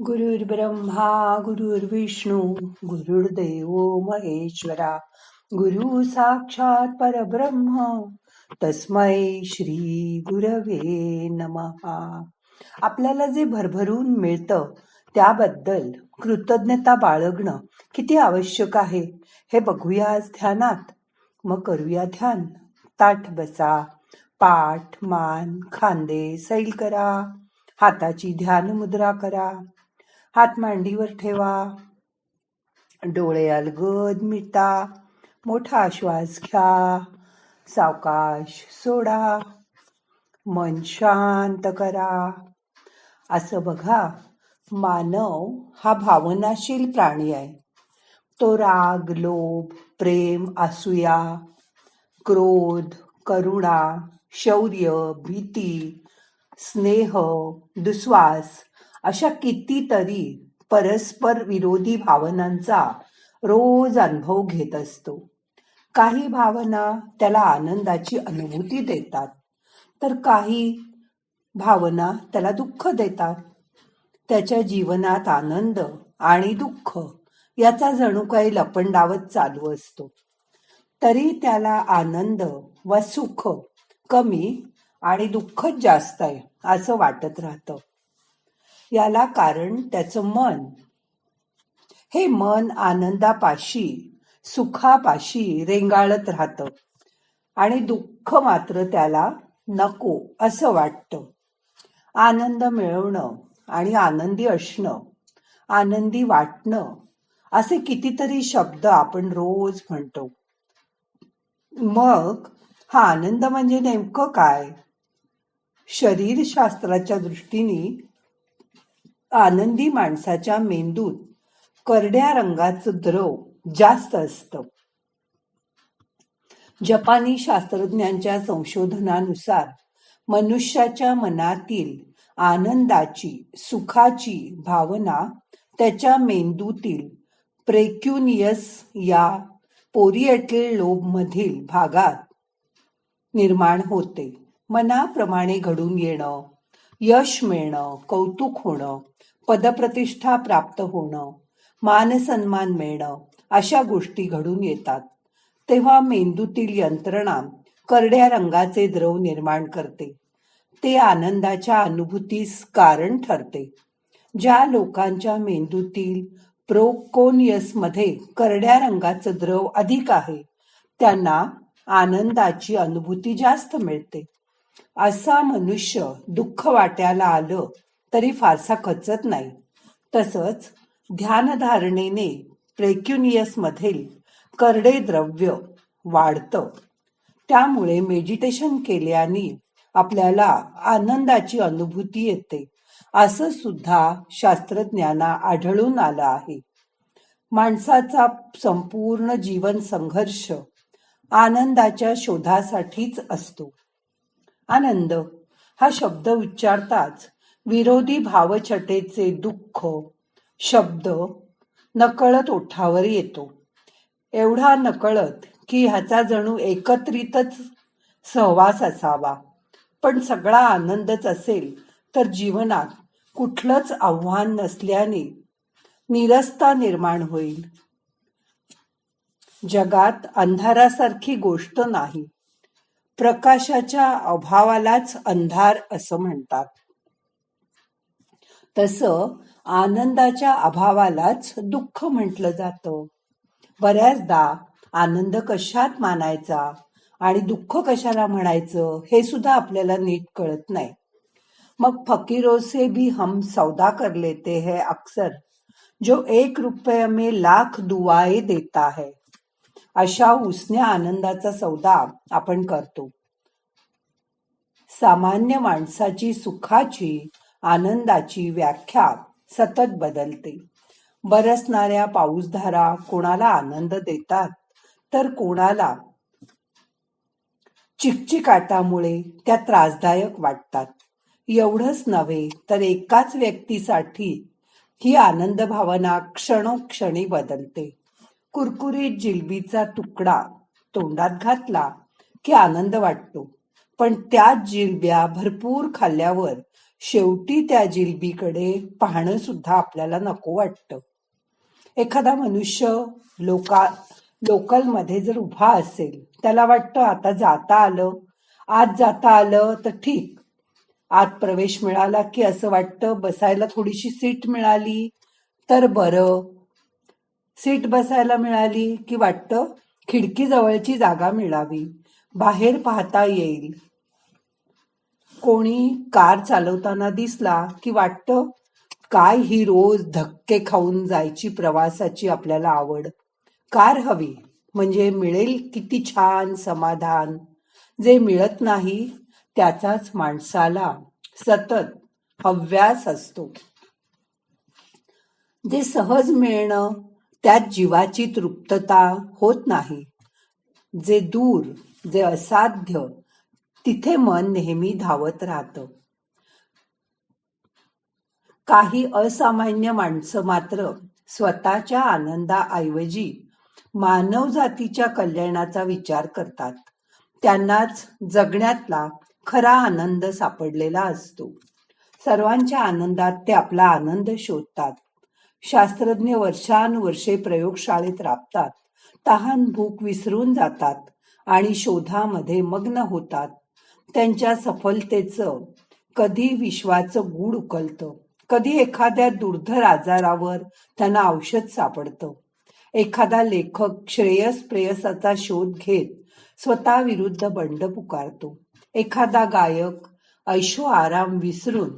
गुरुर्ब्रह्मा गुरुर्विष्णू गुरुर्देव महेश्वरा गुरु साक्षात परब्रह्म तस्मै श्री गुरवे नमः. आपल्याला जे भरभरून मिळतं त्याबद्दल कृतज्ञता बाळगणं किती आवश्यक आहे हे बघूया आज ध्यानात. मग करूया ध्यान. ताठ बसा, पाठ मान खांदे सैल करा, हाताची ध्यान मुद्रा करा, हात मांडीवर ठेवा, डोळे अलगद मिटा, मोठा श्वास घ्या, सावकाश सोडा, मन शांत करा. असं बघा, मानव हा भावनाशील प्राणी आहे. तो राग, लोभ, प्रेम, असूया, क्रोध, करुणा, शौर्य, भीती, स्नेह, दुस्वास अशा कितीतरी परस्पर विरोधी भावनांचा रोज अनुभव घेत असतो. काही भावना त्याला आनंदाची अनुभूती देतात, तर काही भावना त्याला दुःख देतात. त्याच्या जीवनात आनंद आणि दुःख याचा जणू काही लपंडावच चालू असतो. तरी त्याला आनंद व सुख कमी आणि दुःखच जास्त आहे असं वाटत राहतं. याला कारण त्याचं मन. हे मन आनंदापाशी, सुखापाशी रेंगाळत राहतं आणि दुःख मात्र त्याला नको असं वाटतं. आनंद मिळवणं आणि आनंदी असणं, आनंदी वाटणं असे कितीतरी शब्द आपण रोज म्हणतो. मग हा आनंद म्हणजे नेमकं काय? शरीरशास्त्राच्या दृष्टीने आनंदी माणसाच्या मेंदूत करड्या रंगाचं द्रव जास्त असतं. जपानी शास्त्रज्ञांच्या संशोधनानुसार मनुष्याच्या मनातील आनंदाची, सुखाची भावना त्याच्या मेंदूतील प्रेक्युनियस या पोरिएटल लोब मधील भागात निर्माण होते. मनाप्रमाणे घडून येणं, यश मिळणं, कौतुक होणं, पदप्रतिष्ठा प्राप्त होणं, मानसन्मान मिळणं अशा गोष्टी घडून येतात. तेव्हा मेंदूतील यंत्रणा करड्या रंगाचे द्रव निर्माण करते. ते आनंदाच्या अनुभूतीस कारण ठरते. ज्या लोकांच्या मेंदूतील प्रोकोनियसमध्ये करड्या रंगाचं द्रव अधिक आहे त्यांना आनंदाची अनुभूती जास्त मिळते. असा मनुष्य दुःख वाट्याला आलं तरी फारसा खचत नाही. तसंच ध्यानधारणेने प्रेक्युनियस मधील करडे द्रव्य वाढतं. त्यामुळे मेडिटेशन केल्याने आपल्याला आनंदाची अनुभूती येते असं सुद्धा शास्त्रज्ञांना आढळून आलं आहे. माणसाचा संपूर्ण जीवन संघर्ष आनंदाच्या शोधासाठीच असतो. आनंद हा शब्द उच्चारताच विरोधी भावछटेचे दुःख शब्द नकळत ओठावर येतो. एवढा नकळत की ह्याचा जणू एकत्रितच सहवास असावा. पण सगळा आनंदच असेल तर जीवनात कुठलंच आव्हान नसल्याने निरस्ता निर्माण होईल. जगात अंधारासारखी गोष्ट नाही. प्रकाशाच्या अभावालाच अंधार असं म्हणतात. तसं आनंदाच्या अभावालाच दुःख म्हटलं जातं. बऱ्याचदा आनंद कशात मानायचा आणि दुःख कशाला म्हणायचं हे सुद्धा आपल्याला नीट कळत नाही. मग फकीरों से भी हम सौदा कर लेते हैं अक्सर, जो 1 रुपये में लाख दुआएं देता है. अशा उसन्या आनंदाचा सौदा आपण करतो. सामान्य माणसाची सुखाची, आनंदाची व्याख्या सतत बदलते. बरसणाऱ्या पाऊसधारा कोणाला आनंद देतात तर कोणाला चिकचिकाटामुळे त्या त्रासदायक वाटतात. एवढंच नव्हे तर एकाच व्यक्तीसाठी ही आनंद भावना क्षणोक्षणी बदलते. कुरकुरीत जिलबीचा तुकडा तोंडात घातला की आनंद वाटतो, पण त्याच जिलब्या भरपूर खाल्ल्यावर शेवटी त्या जिलबीकडे पाहणं सुद्धा आपल्याला नको वाटतं. एखादा मनुष्य लोकलमध्ये जर उभा असेल, त्याला वाटतं आता जाता आलं, आत जाता आलं तर ठीक. आत प्रवेश मिळाला की असं वाटतं बसायला थोडीशी सीट मिळाली तर बरं. सीट बसायला मिळाली की वाटतं खिडकी जवळची जागा मिळावी, बाहेर पाहता येईल. कोणी कार चालवताना दिसला की वाटतं काय ही रोज धक्के खाऊन जायची प्रवासाची आपल्याला आवड. कार हवी म्हणजे मिळेल किती छान समाधान. जे मिळत नाही त्याचाच माणसाला सतत हव्यास असतो. जे सहज मिळणं त्यात जीवाची तृप्तता होत नाही. जे दूर, जे असाध्य, तिथे मन नेहमी धावत राहतं. काही असामान्य माणसं मात्र स्वतःच्या आनंदाऐवजी मानवजातीच्या कल्याणाचा विचार करतात. त्यांनाच जगण्यातला खरा आनंद सापडलेला असतो. सर्वांच्या आनंदात ते आपला आनंद शोधतात. शास्त्रज्ञ वर्षानुवर्षे प्रयोगशाळेत राबतात, तहान भूक विसरून जातात आणि शोधामध्ये मग्न होतात. त्यांच्या सफलतेचं कधी विश्वाचं गूढ उकलतं, कधी एखाद्या दुर्धर आजारावर त्यांना औषध सापडतं. एखादा लेखक श्रेयस प्रेयसाचा शोध घेत स्वतःविरुद्ध बंड पुकारतो. एखादा गायक ऐशो आराम विसरून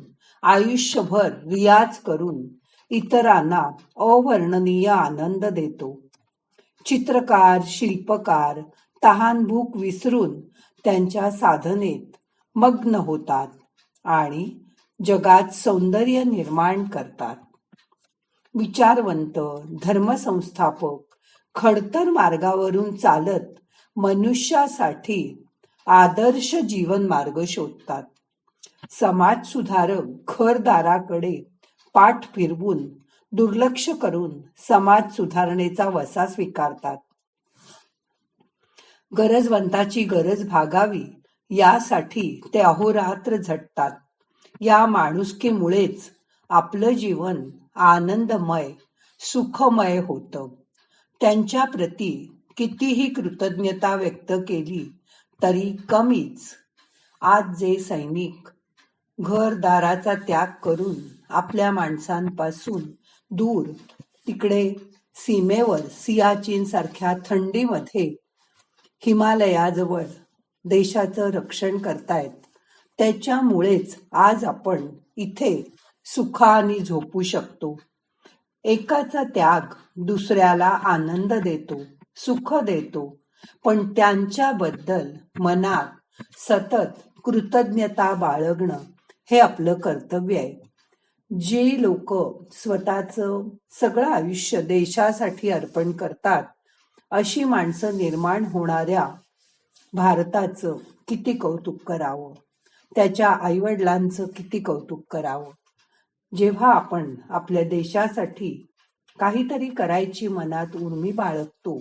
आयुष्यभर रियाज करून इतरांना अवर्णनीय आनंद देतो. चित्रकार, शिल्पकार तहानभूक विसरून त्यांच्या साधनेत मग्न होतात आणि जगात सौंदर्य निर्माण करतात. विचारवंत, धर्मसंस्थापक खडतर मार्गावरून चालत मनुष्यासाठी आदर्श जीवन मार्ग शोधतात. समाजसुधारक घरदाराकडे पाठ फिरवून दुर्लक्ष करून समाज सुधारणेचा वसा स्वीकारतात. गरजवंताची गरज भागावी यासाठी ते अहोरात्र झटतात. या माणुसकीमुळेच आपलं जीवन आनंदमय, सुखमय होतं. त्यांच्या प्रती कितीही कृतज्ञता व्यक्त केली तरी कमीच. आज जे सैनिक घरदाराचा त्याग करून आपल्या माणसांपासून दूर तिकडे सीमेवर सियाचीन सारख्या थंडीमध्ये हिमालयाजवळ देशाचं रक्षण करतायत, त्याच्यामुळेच आज आपण इथे सुखाने झोपू शकतो. एकाचा त्याग दुसऱ्याला आनंद देतो, सुख देतो, पण त्यांच्याबद्दल मनात सतत कृतज्ञता बाळगणं हे आपलं कर्तव्य आहे. जे लोक स्वतःचं सगळं आयुष्य देशासाठी अर्पण करतात, अशी माणसं निर्माण होणाऱ्या भारताचं किती कौतुक करावं, त्याच्या आईवडिलांचं किती कौतुक करावं. जेव्हा आपण आपल्या देशासाठी काहीतरी करायची मनात उर्मी बाळगतो,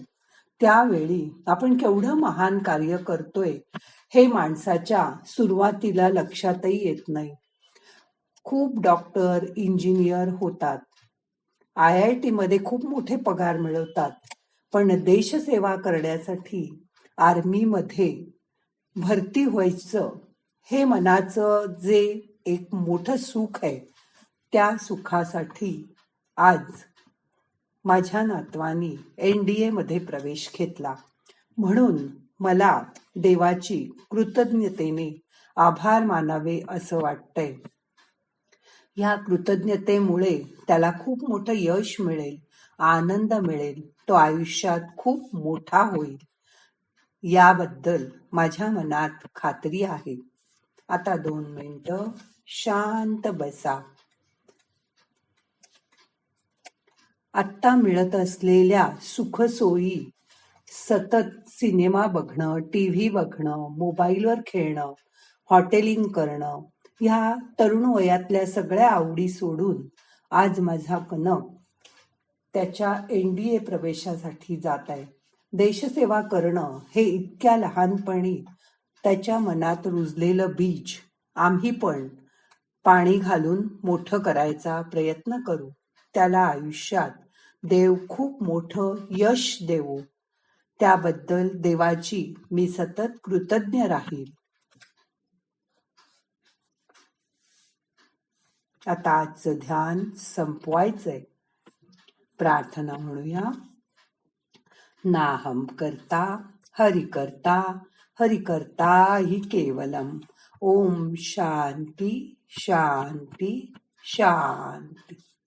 त्यावेळी आपण केवढं महान कार्य करतोय हे माणसाच्या सुरुवातीला लक्षातही येत नाही. खूप डॉक्टर, इंजिनियर होतात, IIT मध्ये खूप मोठे पगार मिळवतात, पण देशसेवा करण्यासाठी आर्मीमध्ये भरती व्हायचं हे मनाचं जे एक मोठं सुख आहे, त्या सुखासाठी आज माझ्या नातवानी NDA मध्ये प्रवेश घेतला. म्हणून मला देवाची कृतज्ञतेने आभार मानावे असं वाटतंय. या कृतज्ञतेमुळे त्याला खूप मोठं यश मिळेल, आनंद मिळेल, तो आयुष्यात खूप मोठा होईल याबद्दल माझ्या मनात खात्री आहे. आता 2 मिनिटं शांत बसा. आत्ता मिळत असलेल्या सुखसोयी, सतत सिनेमा बघणं, TV बघणं, मोबाईलवर खेळणं, हॉटेलिंग करणं, ह्या तरुण वयातल्या सगळ्या आवडी सोडून आज माझा कनक त्याच्या NDA प्रवेशासाठी जात आहे. देशसेवा करणं हे इतक्या लहानपणी त्याच्या मनात रुजलेलं बीज आम्ही पण पाणी घालून मोठं करायचा प्रयत्न करू. त्याला आयुष्यात देव खूप मोठं यश देवो. त्याबद्दल देवाची मी सतत कृतज्ञ राहील. आता आजचं ध्यान संपवायचंय. प्रार्थना म्हणूया. नाहम करता हरि करता, हरि करता हि केवलम. ओम शांती शांती शांती.